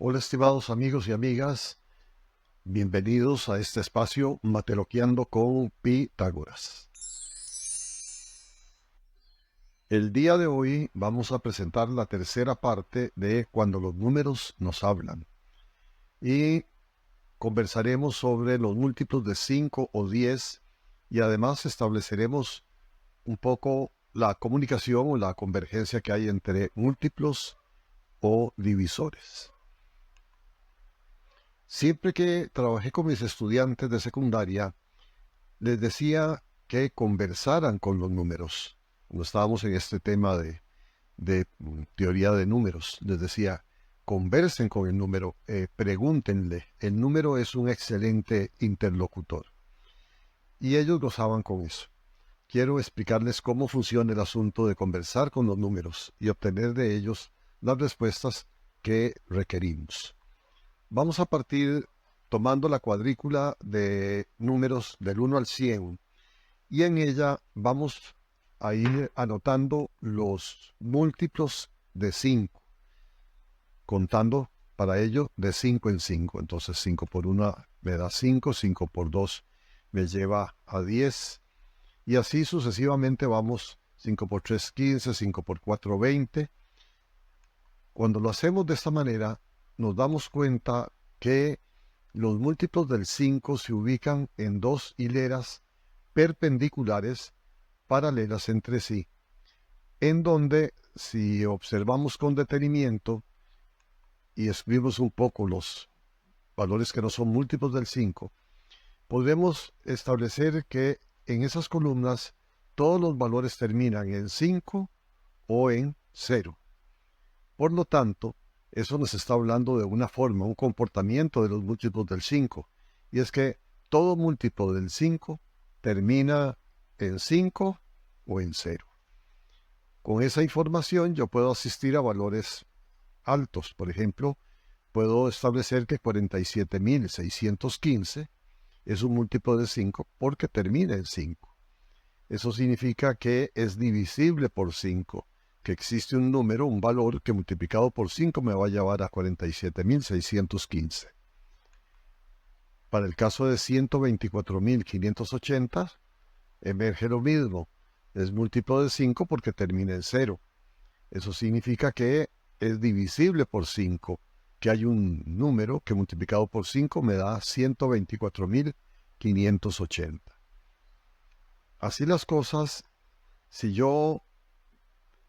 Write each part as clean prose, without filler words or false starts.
Hola estimados amigos y amigas, bienvenidos a este espacio Mateloqueando con Pitágoras. El día de hoy vamos a presentar la tercera parte de Cuando los números nos hablan y conversaremos sobre los múltiplos de 5 o 10 y además estableceremos un poco la comunicación o la convergencia que hay entre múltiplos o divisores. Siempre que trabajé con mis estudiantes de secundaria, les decía que conversaran con los números. Cuando estábamos en este tema de teoría de números, les decía, conversen con el número, pregúntenle. El número es un excelente interlocutor. Y ellos gozaban con eso. Quiero explicarles cómo funciona el asunto de conversar con los números y obtener de ellos las respuestas que requerimos. Vamos a partir tomando la cuadrícula de números del 1 al 100 y en ella vamos a ir anotando los múltiplos de 5, contando para ello de 5 en 5. Entonces 5 por 1 me da 5, 5 por 2 me lleva a 10 y así sucesivamente vamos. 5 por 3, 15, 5 por 4, 20. Cuando lo hacemos de esta manera, nos damos cuenta que los múltiplos del 5 se ubican en dos hileras perpendiculares paralelas entre sí, en donde si observamos con detenimiento y escribimos un poco los valores que no son múltiplos del 5, podemos establecer que en esas columnas todos los valores terminan en 5 o en 0. Por lo tanto, eso nos está hablando de una forma, un comportamiento de los múltiplos del 5, y es que todo múltiplo del 5 termina en 5 o en 0. Con esa información yo puedo asistir a valores altos. Por ejemplo, puedo establecer que 47.615 es un múltiplo de 5 porque termina en 5. Eso significa que es divisible por 5, que existe un número, un valor que multiplicado por 5 me va a llevar a 47.615. Para el caso de 124.580, emerge lo mismo. Es múltiplo de 5 porque termina en 0. Eso significa que es divisible por 5, que hay un número que multiplicado por 5 me da 124.580. Así las cosas, si yo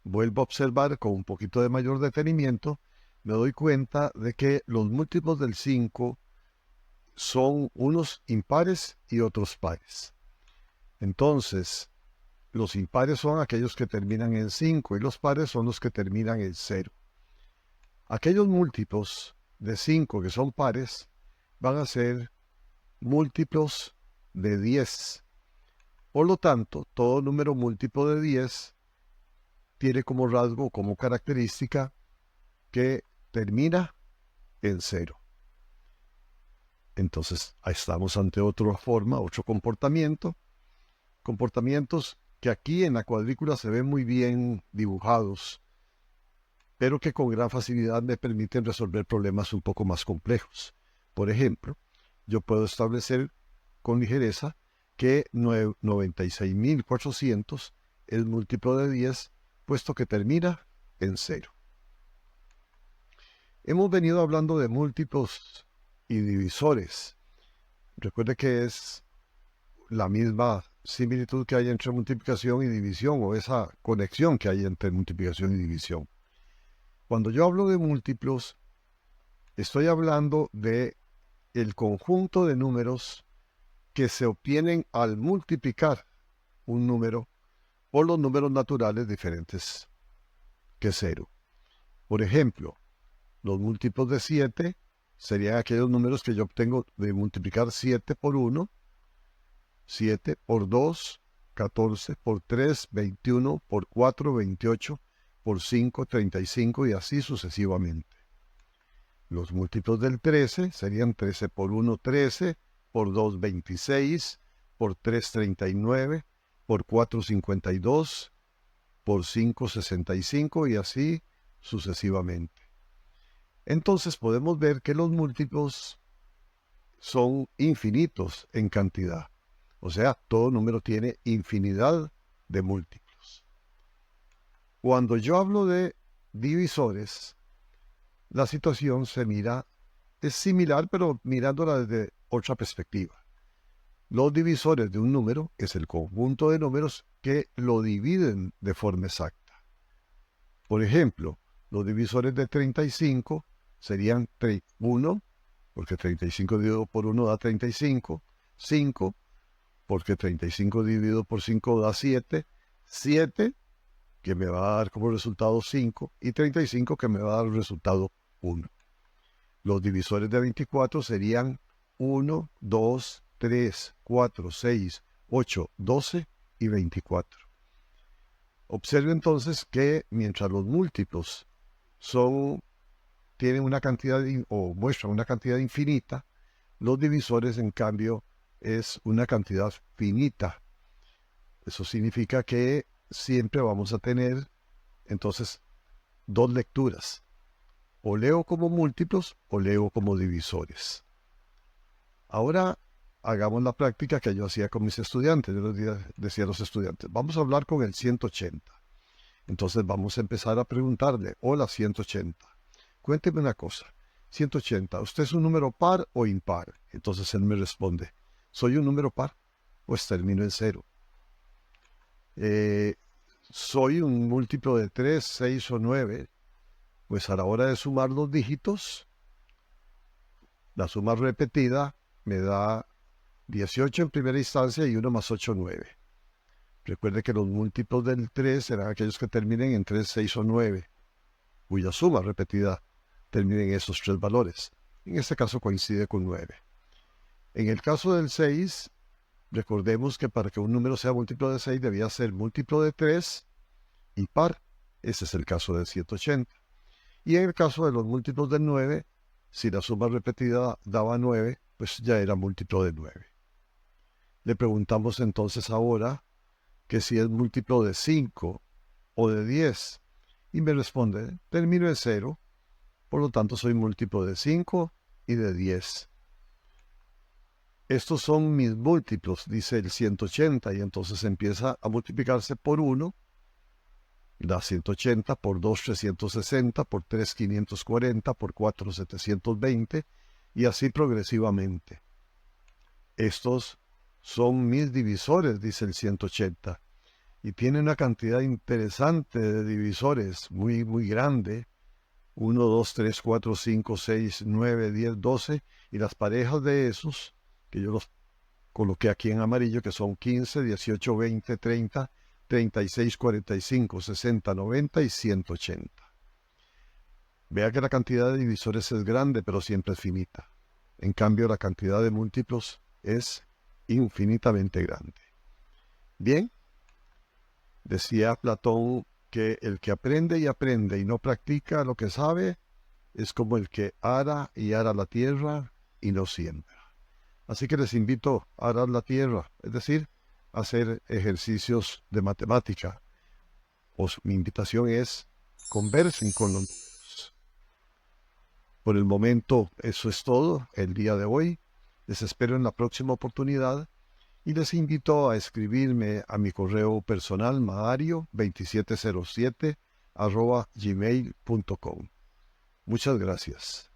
vuelvo a observar con un poquito de mayor detenimiento, me doy cuenta de que los múltiplos del 5 son unos impares y otros pares. Entonces, los impares son aquellos que terminan en 5 y los pares son los que terminan en 0. Aquellos múltiplos de 5 que son pares van a ser múltiplos de 10. Por lo tanto, todo número múltiplo de 10 tiene como rasgo, como característica, que termina en 0. Entonces, ahí estamos ante otra forma, otro comportamientos que aquí en la cuadrícula se ven muy bien dibujados, pero que con gran facilidad me permiten resolver problemas un poco más complejos. Por ejemplo, yo puedo establecer con ligereza que 96.400 es múltiplo de 10, puesto que termina en 0. Hemos venido hablando de múltiplos y divisores. Recuerde que es la misma similitud que hay entre multiplicación y división, o esa conexión que hay entre multiplicación y división. Cuando yo hablo de múltiplos, estoy hablando de el conjunto de números que se obtienen al multiplicar un número por los números naturales diferentes que 0. Por ejemplo, los múltiplos de 7 serían aquellos números que yo obtengo de multiplicar 7 por 1, 7 por 2, 14 por 3, 21 por 4, 28 por 5, 35 y así sucesivamente. Los múltiplos del 13 serían 13 por 1, 13, por 2, 26, por 3, 39, por 4, 52, por 5, 65 y así sucesivamente. Entonces podemos ver que los múltiplos son infinitos en cantidad. O sea, todo número tiene infinidad de múltiplos. Cuando yo hablo de divisores, la situación es similar, pero mirándola desde otra perspectiva. Los divisores de un número es el conjunto de números que lo dividen de forma exacta. Por ejemplo, los divisores de 35 serían 1, porque 35 dividido por 1 da 35, 5, porque 35 dividido por 5 da 7, 7, que me va a dar como resultado 5, y 35, que me va a dar el resultado 1. Los divisores de 24 serían 1, 2, 3, 4, 6, 8, 12 y 24. Observe entonces que mientras los múltiplos tienen una cantidad o muestran una cantidad infinita, los divisores en cambio es una cantidad finita. Eso significa que siempre vamos a tener entonces dos lecturas. O leo como múltiplos o leo como divisores. Ahora hagamos la práctica que yo hacía con mis estudiantes. Yo les decía a los estudiantes, vamos a hablar con el 180. Entonces vamos a empezar a preguntarle, hola 180, cuénteme una cosa. 180, ¿usted es un número par o impar? Entonces él me responde, ¿soy un número par? Pues termino en 0. ¿Soy un múltiplo de 3, 6 o 9? Pues a la hora de sumar los dígitos, la suma repetida me da 18 en primera instancia y 1 más 8, 9. Recuerde que los múltiplos del 3 serán aquellos que terminen en 3, 6 o 9, cuya suma repetida termine en esos tres valores. En este caso coincide con 9. En el caso del 6, recordemos que para que un número sea múltiplo de 6 debía ser múltiplo de 3 y par. Ese es el caso del 180. Y en el caso de los múltiplos del 9, si la suma repetida daba 9, pues ya era múltiplo de 9. Le preguntamos entonces ahora que si es múltiplo de 5 o de 10. Y me responde, termino en 0, por lo tanto soy múltiplo de 5 y de 10. Estos son mis múltiplos, dice el 180, y entonces empieza a multiplicarse por 1, da 180, por 2, 360, por 3, 540, por 4, 720, y así progresivamente. Estos son mis divisores, dice el 180, y tiene una cantidad interesante de divisores, muy, muy grande. 1, 2, 3, 4, 5, 6, 9, 10, 12, y las parejas de esos, que yo los coloqué aquí en amarillo, que son 15, 18, 20, 30, 36, 45, 60, 90 y 180. Vea que la cantidad de divisores es grande, pero siempre es finita. En cambio, la cantidad de múltiplos es infinitamente grande. Bien, decía Platón que el que aprende y no practica lo que sabe es como el que ara y ara la tierra y no siembra. Así que les invito a arar la tierra, es decir, a hacer ejercicios de matemática. Mi invitación es conversen con los números. Por el momento eso es todo el día de hoy. Les espero en la próxima oportunidad y les invito a escribirme a mi correo personal maario2707 @gmail.com. Muchas gracias.